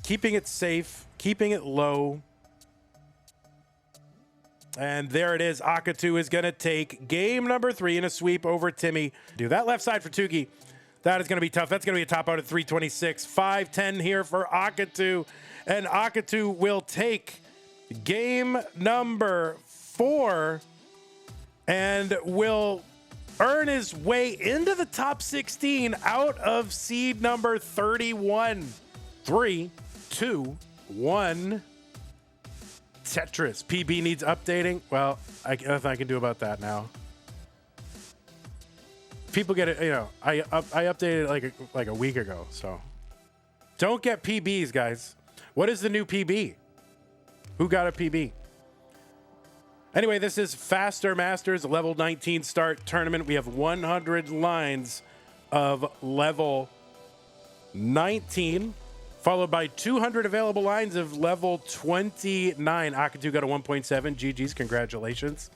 keeping it safe, keeping it low. And there it is. Akatu is going to take game number 3 in a sweep over Timmy. Do that left side for Tuki. That is going to be tough. That's going to be a top out at 326. 5-10 here for Akatu. And Akatu will take game number 4 and will earn his way into the top 16 out of seed number 31. 3, 2, 1. Tetris. PB needs updating. Well, nothing I can do about that now. People get it, you know, I updated like a week ago, so. Don't get PBs, guys. What is the new PB? Who got a PB? Anyway, this is Faster Masters level 19 start tournament. We have 100 lines of level 19, followed by 200 available lines of level 29. Akatu got a 1.7. GG's, congratulations.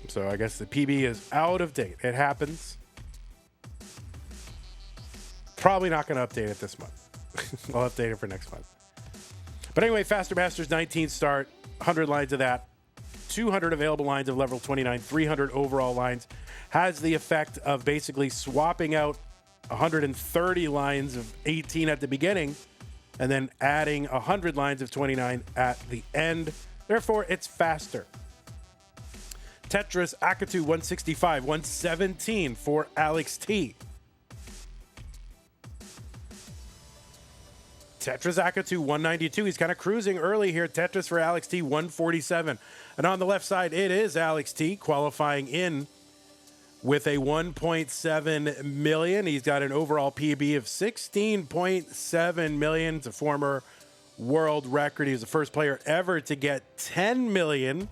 So I guess the PB is out of date. It happens. Probably not going to update it this month. I'll update it for next month. But anyway, Faster Masters 19 start, 100 lines of that, 200 available lines of level 29, 300 overall lines. Has the effect of basically swapping out 130 lines of 18 at the beginning and then adding 100 lines of 29 at the end. Therefore, it's faster. Tetris Akatu 165, 117 for Alex T. Tetris Akatu 192. He's kind of cruising early here. Tetris for Alex T 147. And on the left side, it is Alex T qualifying in with a 1.7 million. He's got an overall PB of 16.7 million. It's a former world record. He was the first player ever to get 10 million.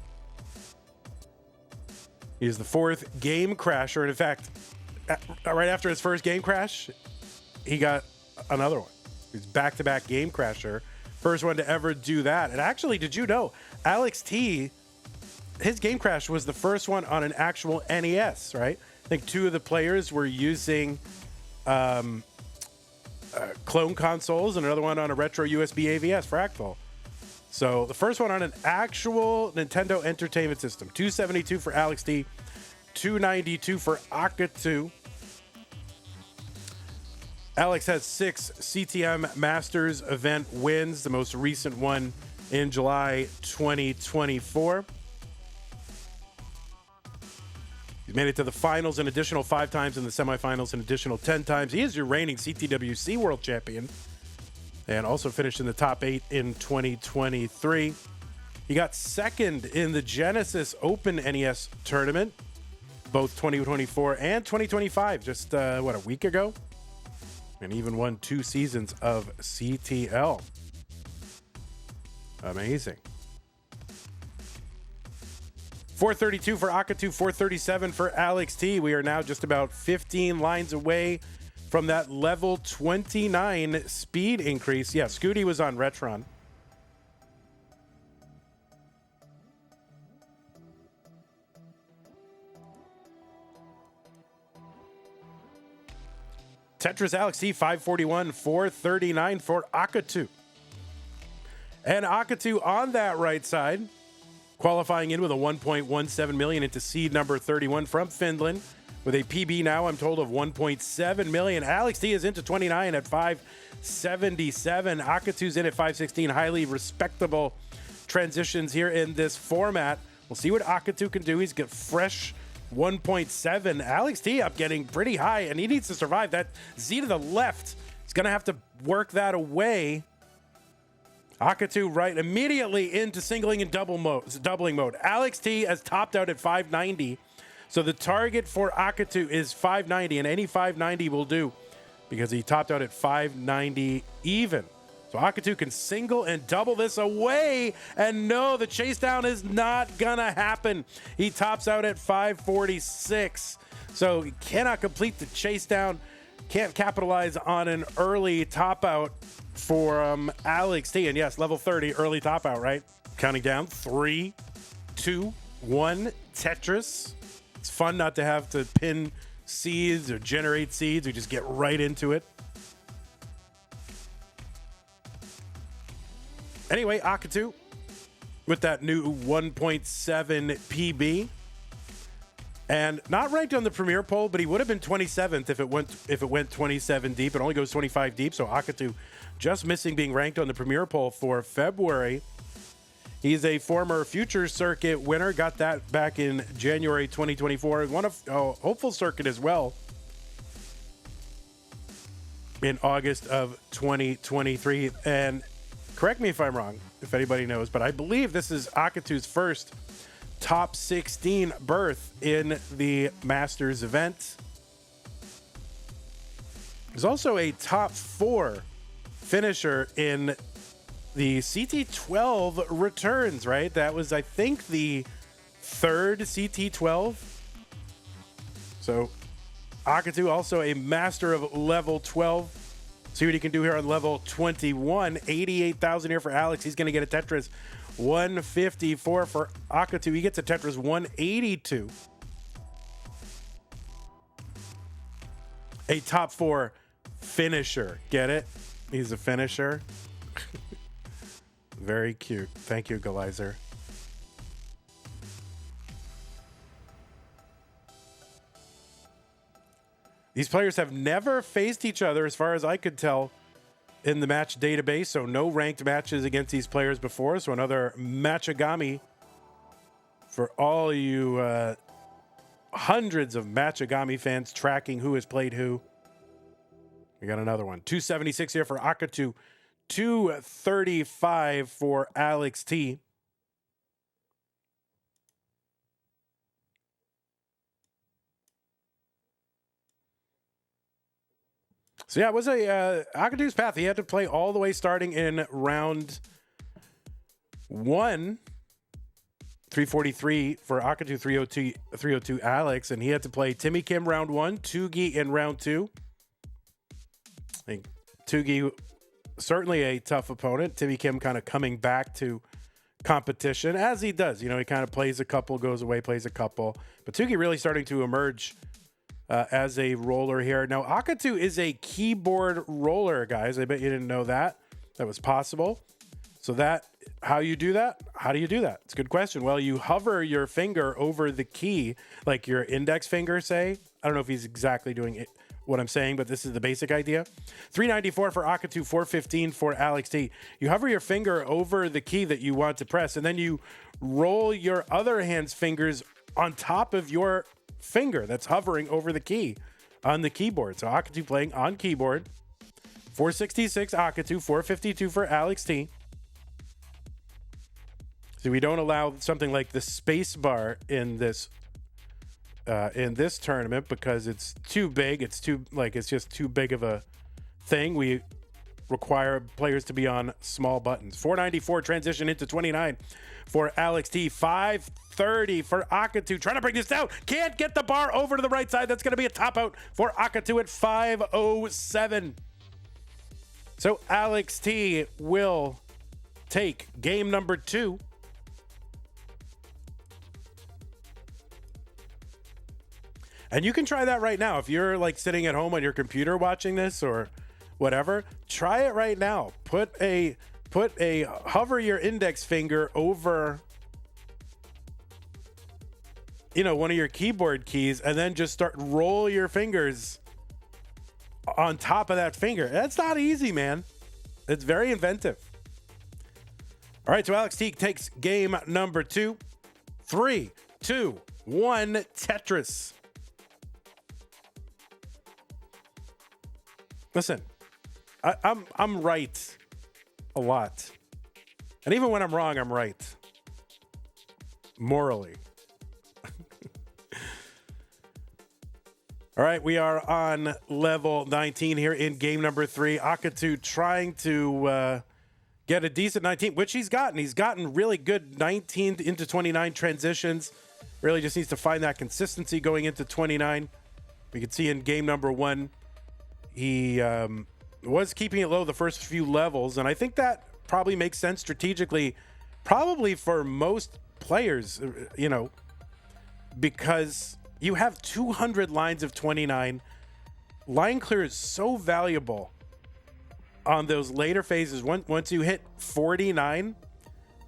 He's the 4th game crasher. And in fact, right after his first game crash, he got another one. He's back-to-back game crasher. First one to ever do that. And actually, did you know, Alex T, his game crash was the first one on an actual NES, right? I think 2 of the players were using clone consoles and another one on a retro USB AVS fractal. So the first one on an actual Nintendo Entertainment System. 272 for Alex T, 292 for Akatu. Alex has 6 CTM Masters event wins, the most recent one in July 2024. He's made it to the finals an additional 5 times, in the semifinals an additional 10 times. He is your reigning CTWC World Champion and also finished in the top 8 in 2023. He got 2nd in the Genesis Open NES tournament, both 2024 and 2025, just, a week ago? And even won 2 seasons of CTL. Amazing. 432 for Akatu, 437 for Alex T. We are now just about 15 lines away from that level 29 speed increase. Yeah, Scooty was on Retron. Tetris Alex T 541, 439 for Akatu. And Akatu on that right side, qualifying in with a 1.17 million into seed number 31 from Finland, with a PB now, I'm told, of 1.7 million. Alex T is into 29 at 577. Akatu's in at 516. Highly respectable transitions here in this format. We'll see what Akatu can do. He's got fresh 1.7. Alex T up getting pretty high, and he needs to survive. That Z to the left, he's going to have to work that away. Akatu right immediately into singling and doubling mode. Alex T has topped out at 590. So the target for Akatu is 590, and any 590 will do because he topped out at 590 even. So Akatu can single and double this away, and no, the Chasedown is not gonna happen. He tops out at 546. So he cannot complete the Chasedown, can't capitalize on an early top out for Alex T. And yes, level 30, early top out, right? Counting down, 3, 2, 1, Tetris. It's fun not to have to pin seeds or generate seeds. We just get right into it. Anyway, Akatu with that new 1.7 PB. And not ranked on the Premier poll, but he would have been 27th if it went 27 deep. It only goes 25 deep, so Akatu just missing being ranked on the Premier poll for February. He's a former Future Circuit winner. Got that back in January 2024. Won a Hopeful Circuit as well in August of 2023. And correct me if I'm wrong, if anybody knows, but I believe this is Akatu's first top 16 berth in the Masters event. There's also a top 4 finisher in the CT12 returns, right? That was, I think, the 3rd CT12. So Akatu also a master of level 12. See what he can do here on level 21. 88,000 here for Alex. He's going to get a Tetris 154 for Akatu. He gets a Tetris 182. A top 4 finisher. Get it? He's a finisher. Very cute. Thank you, Galizer. These players have never faced each other, as far as I could tell, in the match database, so no ranked matches against these players before. So another Matchagami for all you hundreds of Matchagami fans tracking who has played who. We got another one. 276 here for Akatu. 235 for Alex T. So yeah, it was a Akatu's path. He had to play all the way starting in round 1. 343 for Akatu, 302 Alex, and he had to play Timmy Kim round 1, Tugi in round 2. I think Tugi, certainly a tough opponent. Timmy Kim kind of coming back to competition, as he does. You know, he kind of plays a couple, goes away, plays a couple. But Tugi really starting to emerge as a roller here. Now, Akatu is a keyboard roller, guys. I bet you didn't know that. That was possible. So how you do that? How do you do that? It's a good question. Well, you hover your finger over the key, like your index finger, say. I don't know if he's exactly doing it, what I'm saying, but this is the basic idea. 394 for Akatu, 415 for Alex T. You hover your finger over the key that you want to press, and then you roll your other hand's fingers on top of your finger that's hovering over the key on the keyboard. So Akatu playing on keyboard. 466 Akatu, 452 for Alex T. So we don't allow something like the space bar in this tournament because it's too big. It's just too big of a thing. We require players to be on small buttons. 494 transition into 29 for Alex T. 530 for Akatu. Trying to bring this down. Can't get the bar over to the right side. That's going to be a top out for Akatu at 507. So Alex T will take game number 2. And you can try that right now. If you're like sitting at home on your computer watching this or whatever, try it right now. Hover your index finger over, one of your keyboard keys, and then just roll your fingers on top of that finger. That's not easy, man. It's very inventive. All right, so Alex T takes game number 2. 3, 2, 1, Tetris. Listen, I'm right a lot. And even when I'm wrong, I'm right. Morally. All right, we are on level 19 here in game number 3. Akatu trying to get a decent 19, which he's gotten. He's gotten really good 19 into 29 transitions. Really just needs to find that consistency going into 29. We can see in game number 1, he was keeping it low the first few levels, and I think that probably makes sense strategically, probably for most players, because You have 200 lines of 29. Line clear is so valuable on those later phases. Once you hit 49,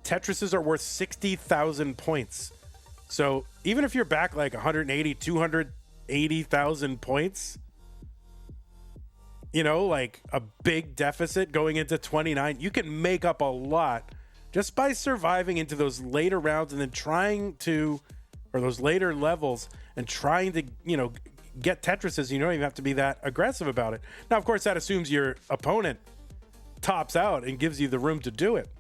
Tetrises are worth 60,000 points. So even if you're back like 180, 280,000 points, you know, like a big deficit going into 29, you can make up a lot just by surviving into those later rounds and then trying to, or those later levels, and trying to, you know, get Tetrises. You don't even have to be that aggressive about it. Now, of course, that assumes your opponent tops out and gives you the room to do it,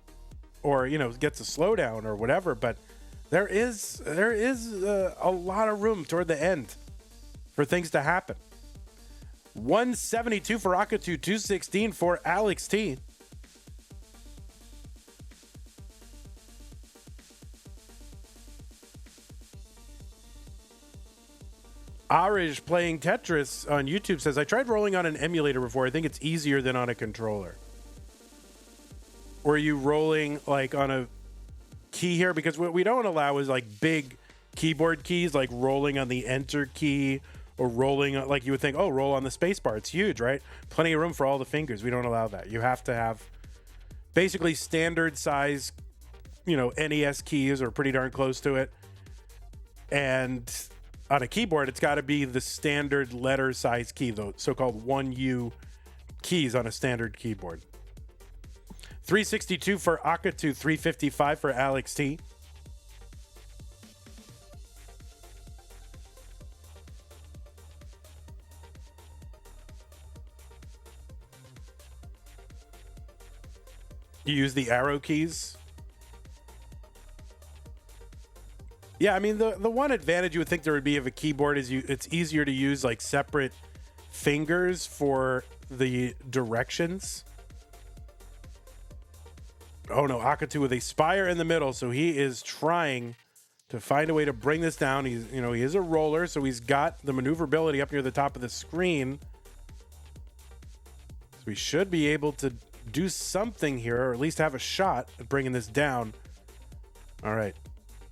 or, you know, gets a slowdown or whatever. But there is a lot of room toward the end for things to happen. 172 for Akatu, 216 for Alex T. Arish playing Tetris on YouTube says, I tried rolling on an emulator before. I think it's easier than on a controller. Or are you rolling like on a key here? Because what we don't allow is like big keyboard keys, like rolling on the enter key or rolling like you would think, oh, roll on the space bar. It's huge, right? Plenty of room for all the fingers. We don't allow that. You have to have basically standard size, you know, NES keys or pretty darn close to it. And on a keyboard, it's got to be the standard letter size key, the so-called 1U keys on a standard keyboard. 362 for Akatu, 355 for Alex T. You use the arrow keys. Yeah, I mean, the one advantage you would think there would be of a keyboard is it's easier to use like separate fingers for the directions. Oh no, Akatu with a spire in the middle, so he is trying to find a way to bring this down. He's, you know, he is a roller, so he's got the maneuverability up near the top of the screen. So we should be able to do something here, or at least have a shot at bringing this down. All right.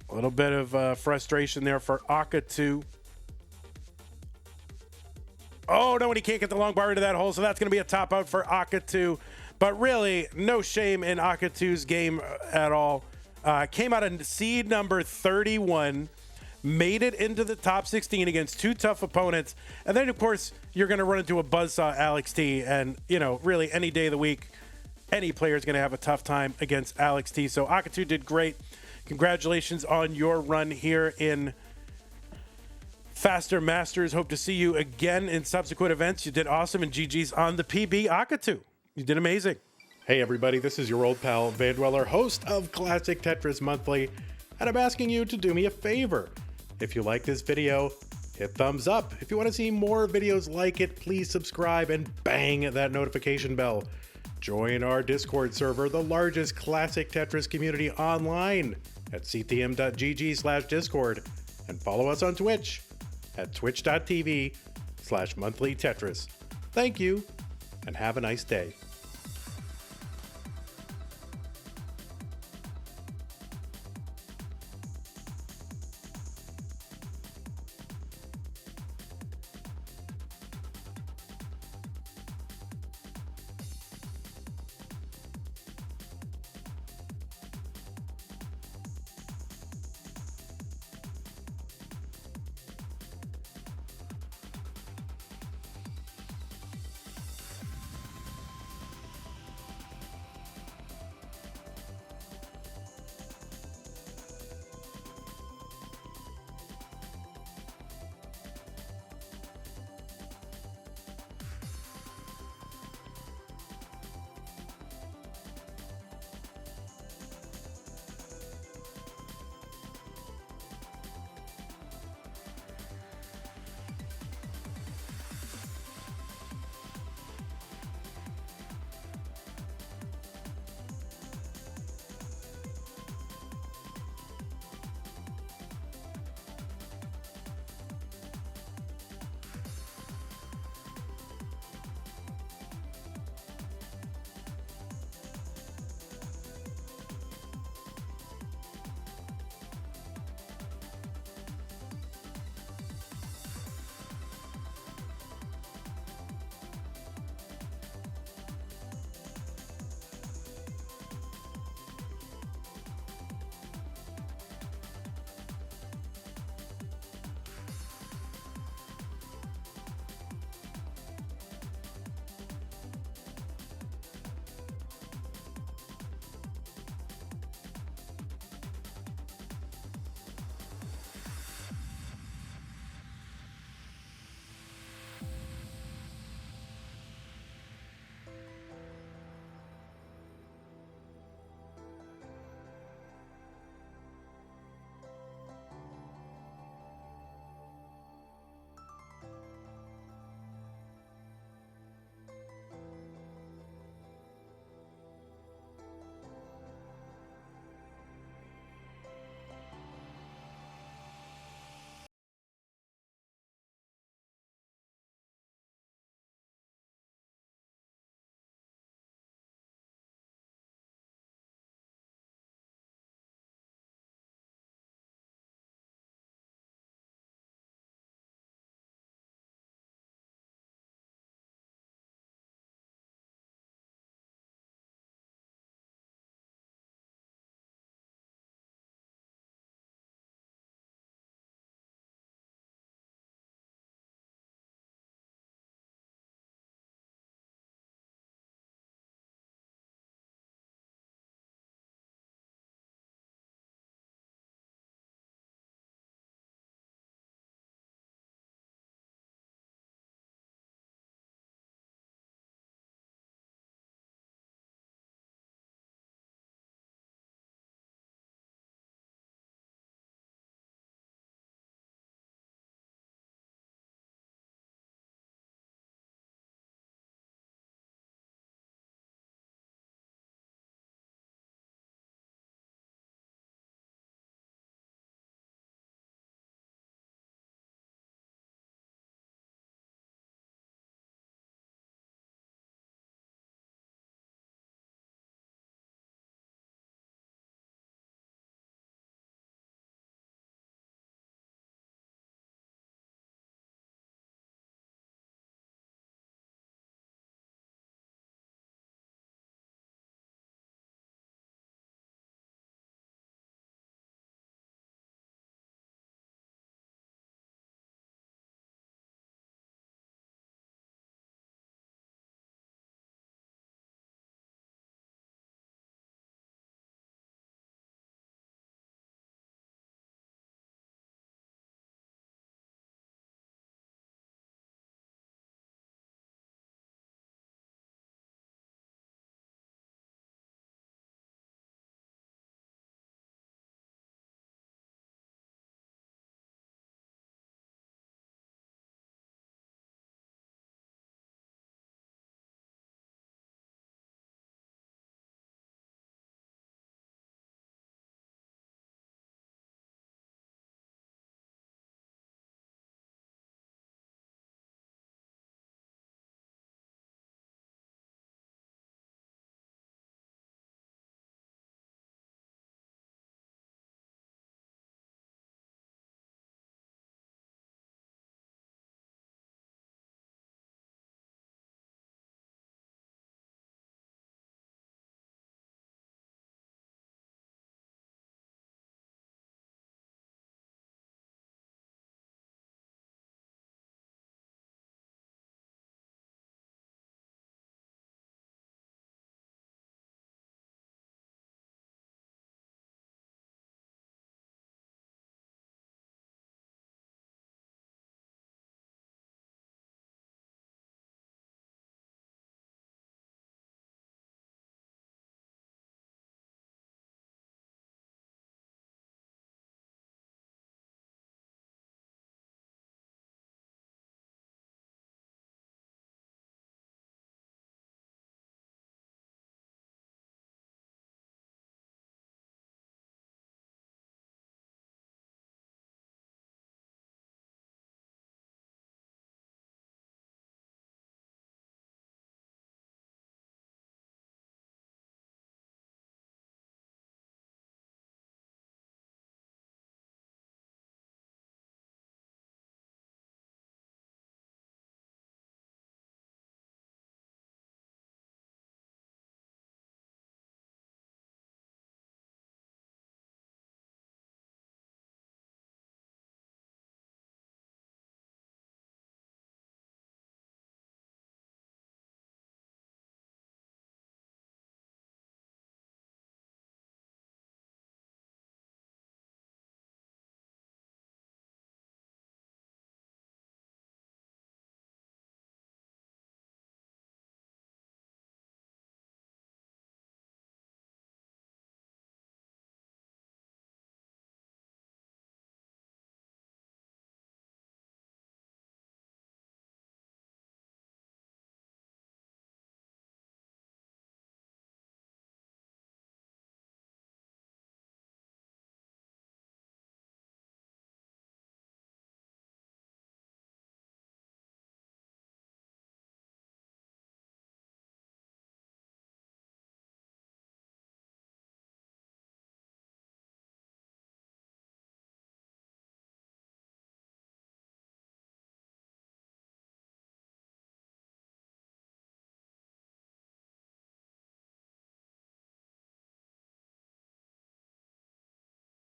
A little bit of frustration there for Akatu. Oh, no, and he can't get the long bar into that hole, so that's going to be a top out for Akatu. But really, no shame in Akatu's game at all. Came out of seed number 31, made it into the top 16 against two tough opponents. And then, of course, you're going to run into a buzzsaw Alex T. And, you know, really any day of the week, any player is going to have a tough time against Alex T. So Akatu did great. Congratulations on your run here in Faster Masters. Hope to see you again in subsequent events. You did awesome, and GG's on the PB, Akatu. You did amazing. Hey everybody, this is your old pal Vandweller, host of Classic Tetris Monthly, and I'm asking you to do me a favor. If you like this video, hit thumbs up. If you want to see more videos like it, please subscribe and bang that notification bell. Join our Discord server, the largest classic Tetris community online, at ctm.gg/discord, and follow us on Twitch at twitch.tv/monthlytetris. Thank you, and have a nice day.